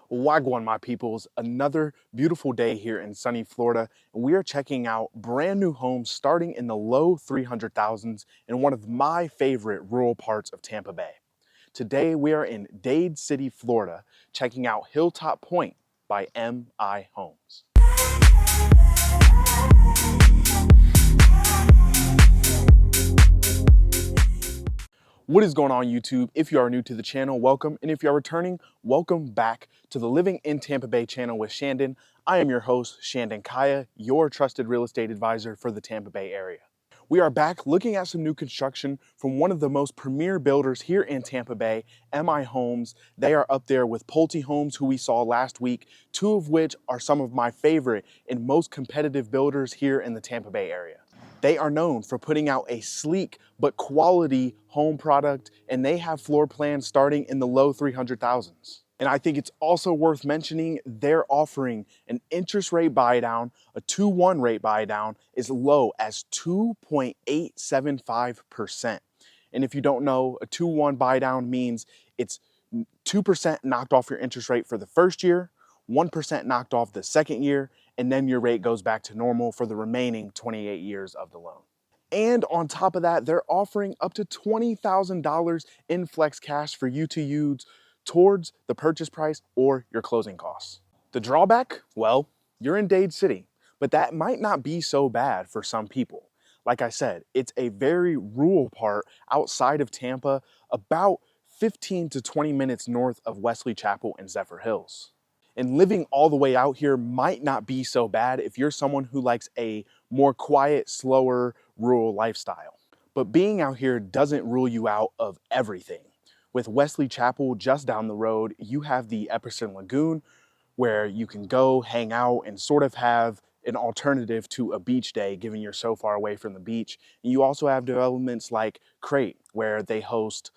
Wagwan, my peoples, another beautiful day here in sunny Florida, and we are checking out brand new homes starting in the low 300,000s in one of my favorite rural parts of Tampa Bay. Today we are in Dade City, Florida, checking out Hilltop Point by M.I. Homes. What is going on, YouTube? If you are new to the channel, welcome. And if you are returning, welcome back to the Living in Tampa Bay channel with Shandon. I am your host, Shandon Kaya, your trusted real estate advisor for the Tampa Bay area. We are back looking at some new construction from one of the most premier builders here in Tampa Bay, M.I. Homes. They are up there with Pulte Homes, who we saw last week, two of which are some of my favorite and most competitive builders here in the Tampa Bay area. They are known for putting out a sleek but quality home product, and they have floor plans starting in the low 300,000s. And I think it's also worth mentioning they're offering an interest rate buy down, a 2-1 rate buy down as low as 2.875%. And if you don't know, a 2-1 buy down means it's 2% knocked off your interest rate for the first year, 1% knocked off the second year, and then your rate goes back to normal for the remaining 28 years of the loan. And on top of that, they're offering up to $20,000 in flex cash for you to use towards the purchase price or your closing costs. The drawback? Well, you're in Dade City, but that might not be so bad for some people. Like I said, it's a very rural part outside of Tampa, about 15 to 20 minutes north of Wesley Chapel and Zephyr Hills. And living all the way out here might not be so bad if you're someone who likes a more quiet, slower, rural lifestyle. But being out here doesn't rule you out of everything. With Wesley Chapel just down the road, you have the Epperson Lagoon, where you can go hang out and sort of have an alternative to a beach day, given you're so far away from the beach. And you also have developments like Crate, where they host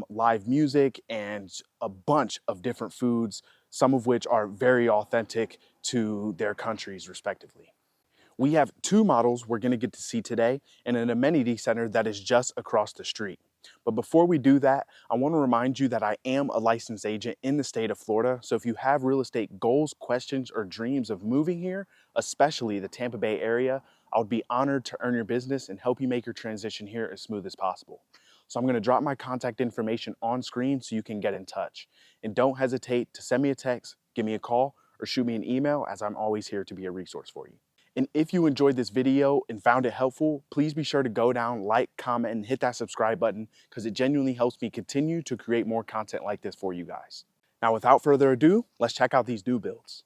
live music and a bunch of different foods, some of which are very authentic to their countries respectively. We have two models we're going to get to see today and an amenity center that is just across the street. But before we do that, I want to remind you that I am a licensed agent in the state of Florida. So if you have real estate goals, questions, or dreams of moving here, especially the Tampa Bay area, I would be honored to earn your business and help you make your transition here as smooth as possible. So I'm going to drop my contact information on screen so you can get in touch. And don't hesitate to send me a text, give me a call, or shoot me an email, as I'm always here to be a resource for you. And if you enjoyed this video and found it helpful, please be sure to go down, like, comment, and hit that subscribe button, because it genuinely helps me continue to create more content like this for you guys. Now, without further ado, let's check out these new builds.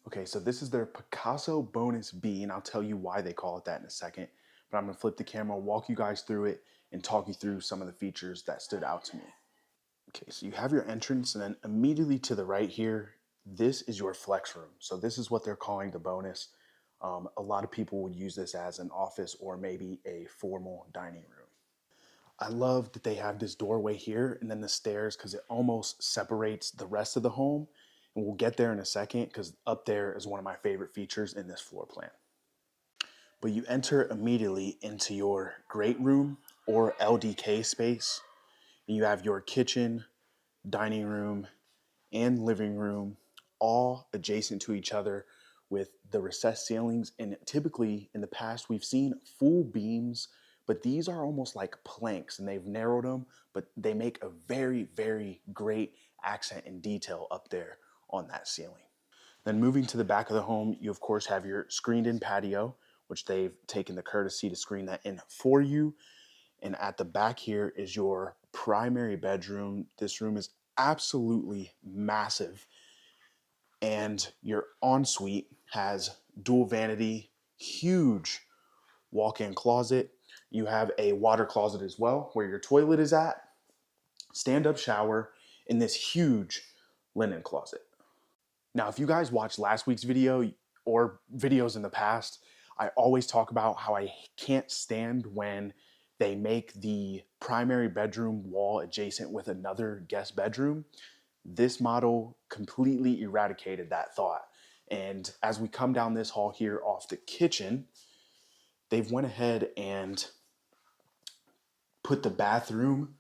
Okay, so this is their Picasso Bonus B, and I'll tell you why they call it that in a second. But I'm gonna flip the camera, walk you guys through it, and talk you through some of the features that stood out to me. Okay, so you have your entrance, and then immediately to the right here, this is your flex room. So this is what they're calling the bonus. A lot of people would use this as an office or maybe a formal dining room. I love that they have this doorway here and then the stairs, because it almost separates the rest of the home. And we'll get there in a second, because up there is one of my favorite features in this floor plan. But you enter immediately into your great room or LDK space. And you have your kitchen, dining room, and living room all adjacent to each other with the recessed ceilings. And typically in the past, we've seen full beams, but these are almost like planks, and they've narrowed them, but they make a very, very great accent and detail up there on that ceiling. Then moving to the back of the home, you of course have your screened in patio, which they've taken the courtesy to screen that in for you. And at the back here is your primary bedroom. This room is absolutely massive. And your ensuite has dual vanity, huge walk-in closet. You have a water closet as well where your toilet is at, stand-up shower, and this huge linen closet. Now, if you guys watched last week's video or videos in the past, I always talk about how I can't stand when they make the primary bedroom wall adjacent with another guest bedroom. This model completely eradicated that thought. And as we come down this hall here off the kitchen, they've went ahead and put the bathroom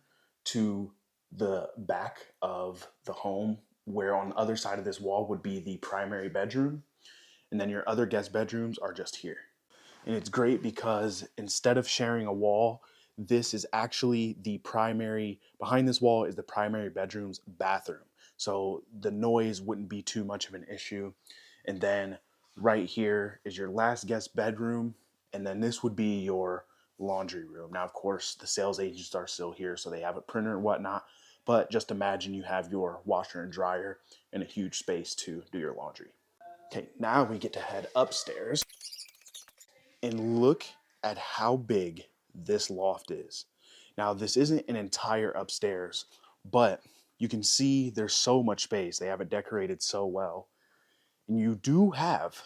to the back of the home, where on the other side of this wall would be the primary bedroom. And then your other guest bedrooms are just here. And it's great because instead of sharing a wall, this is actually the primary, behind this wall is the primary bedroom's bathroom. So the noise wouldn't be too much of an issue. And then right here is your last guest bedroom. And then this would be your laundry room. Now, of course, the sales agents are still here, so they have a printer and whatnot. But just imagine you have your washer and dryer and a huge space to do your laundry. Okay, now we get to head upstairs and look at how big this loft is. Now, this isn't an entire upstairs, but you can see there's so much space. They have it decorated so well. And you do have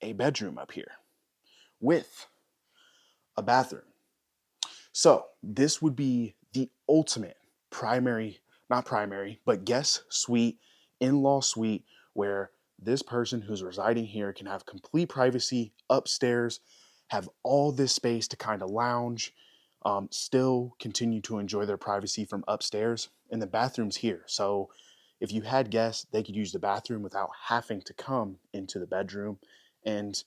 a bedroom up here with a bathroom. So this would be the ultimate primary, not primary, but guest suite, in-law suite, where this person who's residing here can have complete privacy upstairs, have all this space to kind of lounge, still continue to enjoy their privacy from upstairs. And the bathroom's here. So if you had guests, they could use the bathroom without having to come into the bedroom. And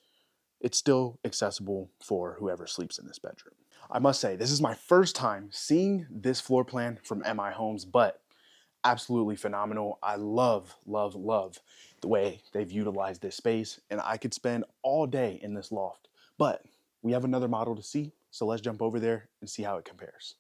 it's still accessible for whoever sleeps in this bedroom. I must say, this is my first time seeing this floor plan from MI Homes, but absolutely phenomenal. I love, love, love the way they've utilized this space, and I could spend all day in this loft. But we have another model to see, so let's jump over there and see how it compares.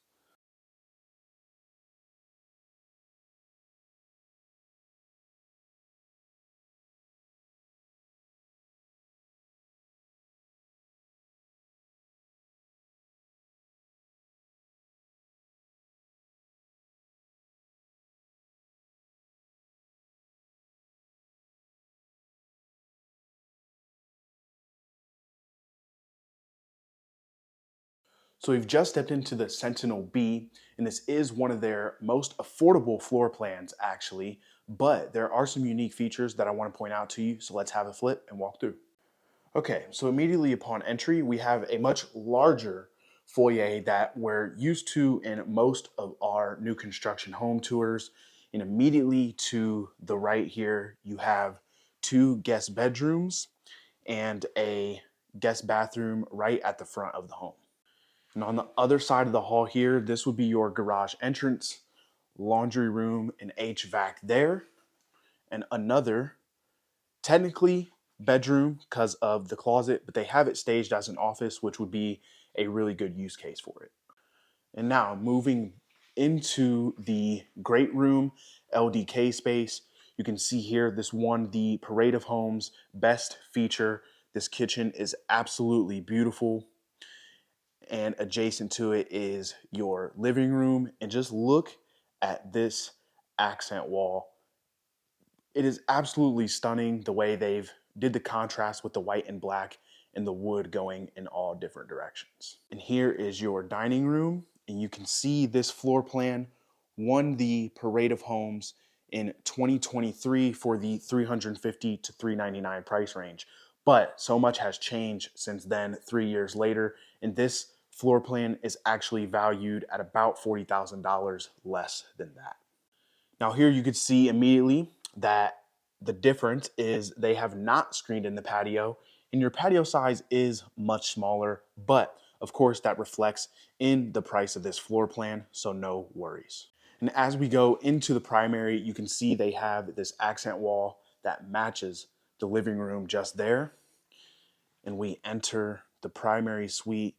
So we've just stepped into the Sentinel B, and this is one of their most affordable floor plans, actually, but there are some unique features that I want to point out to you, so let's have a flip and walk through. Okay, so immediately upon entry, we have a much larger foyer that we're used to in most of our new construction home tours. And immediately to the right here, you have two guest bedrooms and a guest bathroom right at the front of the home. And on the other side of the hall here, this would be your garage entrance, laundry room, and HVAC there, and another technically bedroom because of the closet, but they have it staged as an office, which would be a really good use case for it. And now moving into the great room LDK space, you can see here this won the Parade of Homes best feature. This kitchen is absolutely beautiful, and adjacent to it is your living room. And just look at this accent wall. It is absolutely stunning the way they've did the contrast with the white and black and the wood going in all different directions. And here is your dining room, and you can see this floor plan won the Parade of Homes in 2023 for the 350 to 399 price range. But so much has changed since then, 3 years later, and this floor plan is actually valued at about $40,000 less than that. Now here you could see immediately that the difference is they have not screened in the patio, and your patio size is much smaller, but of course that reflects in the price of this floor plan, so no worries. And as we go into the primary, you can see they have this accent wall that matches the living room just there. And we enter the primary suite,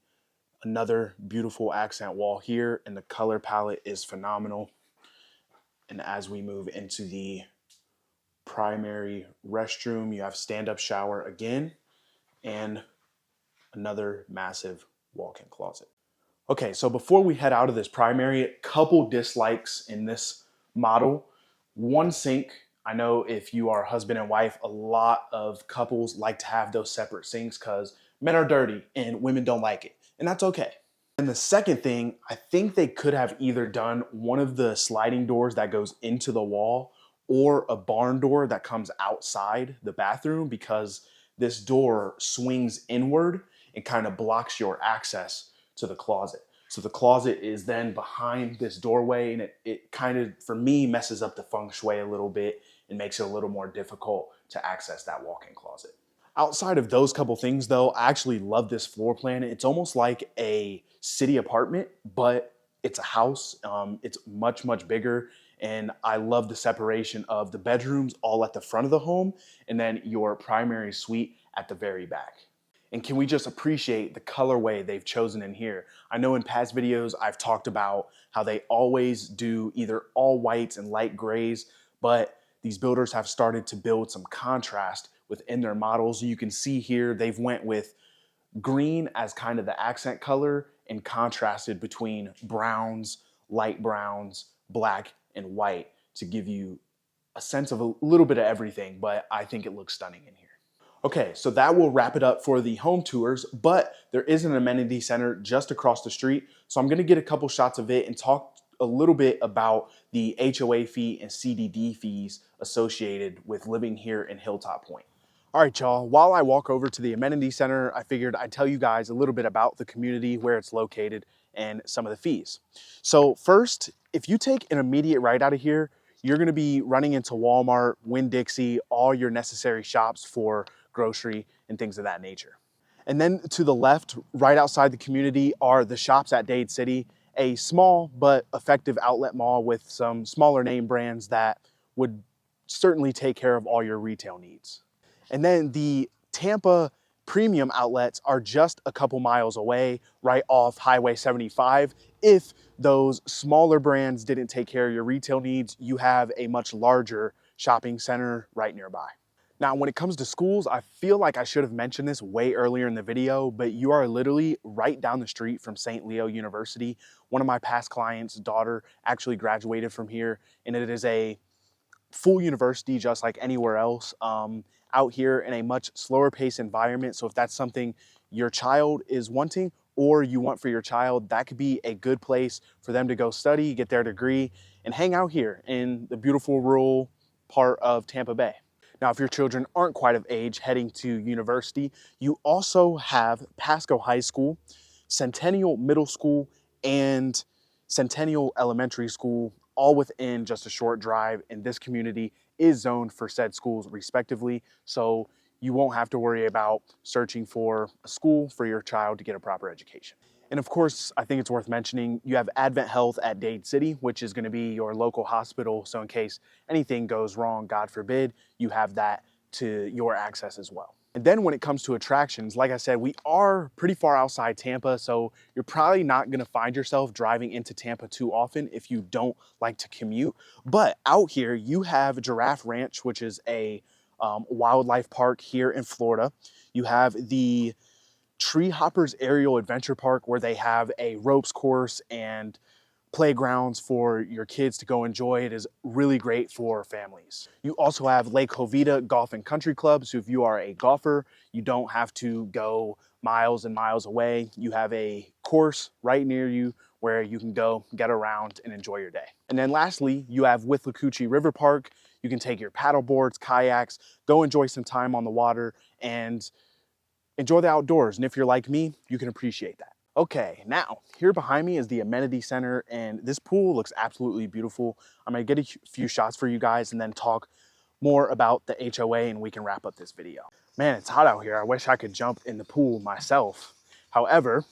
another beautiful accent wall here, and the color palette is phenomenal. And as we move into the primary restroom, you have stand-up shower again, and another massive walk-in closet. Okay, so before we head out of this primary, a couple dislikes in this model. One sink. I know if you are husband and wife, a lot of couples like to have those separate sinks because men are dirty and women don't like it, and that's okay. And the second thing, I think they could have either done one of the sliding doors that goes into the wall or a barn door that comes outside the bathroom, because this door swings inward and kind of blocks your access to the closet. So the closet is then behind this doorway, and it kind of, for me, messes up the feng shui a little bit and makes it a little more difficult to access that walk-in closet. Outside of those couple things though, I actually love this floor plan. It's almost like a city apartment, but it's a house. It's much, much bigger. And I love the separation of the bedrooms all at the front of the home and then your primary suite at the very back. And can we just appreciate the colorway they've chosen in here? I know in past videos I've talked about how they always do either all whites and light grays, but these builders have started to build some contrast within their models. You can see here they've went with green as kind of the accent color and contrasted between browns, light browns, black, and white to give you a sense of a little bit of everything, but I think it looks stunning in here. Okay, so that will wrap it up for the home tours, but there is an amenity center just across the street. So I'm gonna get a couple shots of it and talk a little bit about the HOA fee and CDD fees associated with living here in Hilltop Point. All right, y'all, while I walk over to the amenity center, I figured I'd tell you guys a little bit about the community, where it's located, and some of the fees. So first, if you take an immediate right out of here, you're gonna be running into Walmart, Winn-Dixie, all your necessary shops for grocery and things of that nature. And then to the left, right outside the community, are the shops at Dade City, a small but effective outlet mall with some smaller name brands that would certainly take care of all your retail needs. And then the Tampa premium outlets are just a couple miles away, right off Highway 75. If those smaller brands didn't take care of your retail needs, you have a much larger shopping center right nearby. Now, when it comes to schools, I feel like I should have mentioned this way earlier in the video, but you are literally right down the street from St. Leo University. One of my past clients' daughter actually graduated from here, and it is a full university just like anywhere else, out here in a much slower pace environment. So if that's something your child is wanting or you want for your child, that could be a good place for them to go study, get their degree, and hang out here in the beautiful rural part of Tampa Bay. Now, if your children aren't quite of age heading to university, you also have Pasco High School, Centennial Middle School, and Centennial Elementary School, all within just a short drive, and this community is zoned for said schools respectively, so you won't have to worry about searching for a school for your child to get a proper education. And of course, I think it's worth mentioning, you have Advent Health at Dade City, which is going to be your local hospital, so in case anything goes wrong, God forbid, you have that to your access as well. And then when it comes to attractions, like I said, we are pretty far outside Tampa, so you're probably not gonna find yourself driving into Tampa too often if you don't like to commute. But out here, you have Giraffe Ranch, which is a wildlife park here in Florida. You have the Tree Hoppers Aerial Adventure Park, where they have a ropes course and playgrounds for your kids to go enjoy. It is really great for families. You also have Lake Jovita Golf and Country Club. So if you are a golfer, you don't have to go miles and miles away. You have a course right near you where you can go get around and enjoy your day. And then lastly, you have Withlacoochee River Park. You can take your paddle boards, kayaks, go enjoy some time on the water and enjoy the outdoors. And if you're like me, you can appreciate that. Okay, now here behind me is the amenity center, and this pool looks absolutely beautiful. I'm gonna get a few shots for you guys and then talk more about the HOA and we can wrap up this video. Man, it's hot out here. I wish I could jump in the pool myself. However,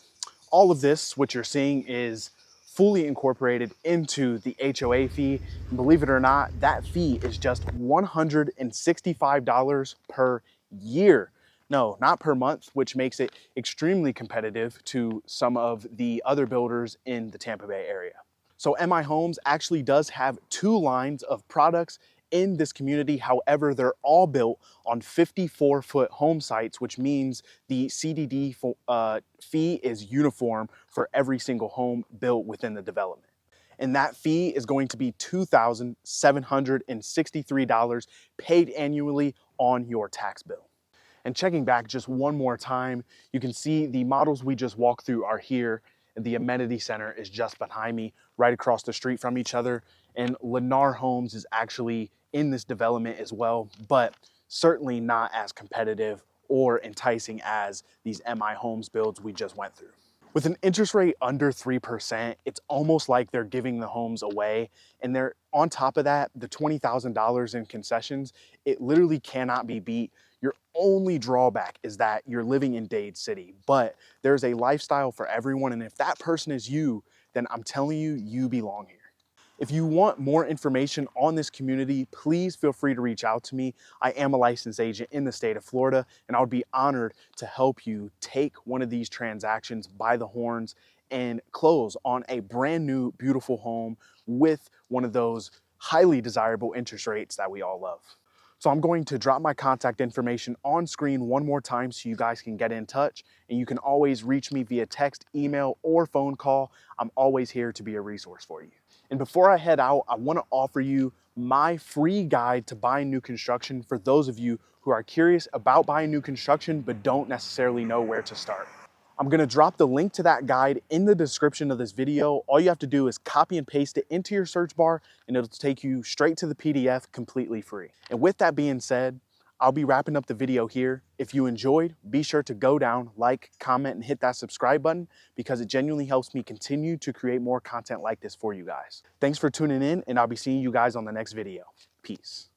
all of this, what you're seeing, is fully incorporated into the HOA fee. And believe it or not, that fee is just $165 per year. No, not per month, which makes it extremely competitive to some of the other builders in the Tampa Bay area. So MI Homes actually does have two lines of products in this community. However, they're all built on 54-foot home sites, which means the CDD fee is uniform for every single home built within the development. And that fee is going to be $2,763 paid annually on your tax bill. And checking back just one more time, you can see the models we just walked through are here, and the amenity center is just behind me, right across the street from each other. And Lennar Homes is actually in this development as well, but certainly not as competitive or enticing as these MI Homes builds we just went through. With an interest rate under 3%, it's almost like they're giving the homes away. And they're on top of that, the $20,000 in concessions, it literally cannot be beat. Your only drawback is that you're living in Dade City, but there's a lifestyle for everyone. And if that person is you, then I'm telling you, you belong here. If you want more information on this community, please feel free to reach out to me. I am a licensed agent in the state of Florida, and I would be honored to help you take one of these transactions by the horns and close on a brand new, beautiful home with one of those highly desirable interest rates that we all love. So I'm going to drop my contact information on screen one more time so you guys can get in touch, and you can always reach me via text, email, or phone call. I'm always here to be a resource for you. And before I head out, I want to offer you my free guide to buying new construction for those of you who are curious about buying new construction but don't necessarily know where to start. I'm going to drop the link to that guide in the description of this video. All you have to do is copy and paste it into your search bar, and it'll take you straight to the PDF completely free. And with that being said, I'll be wrapping up the video here. If you enjoyed, be sure to go down, like, comment, and hit that subscribe button because it genuinely helps me continue to create more content like this for you guys. Thanks for tuning in, and I'll be seeing you guys on the next video. Peace.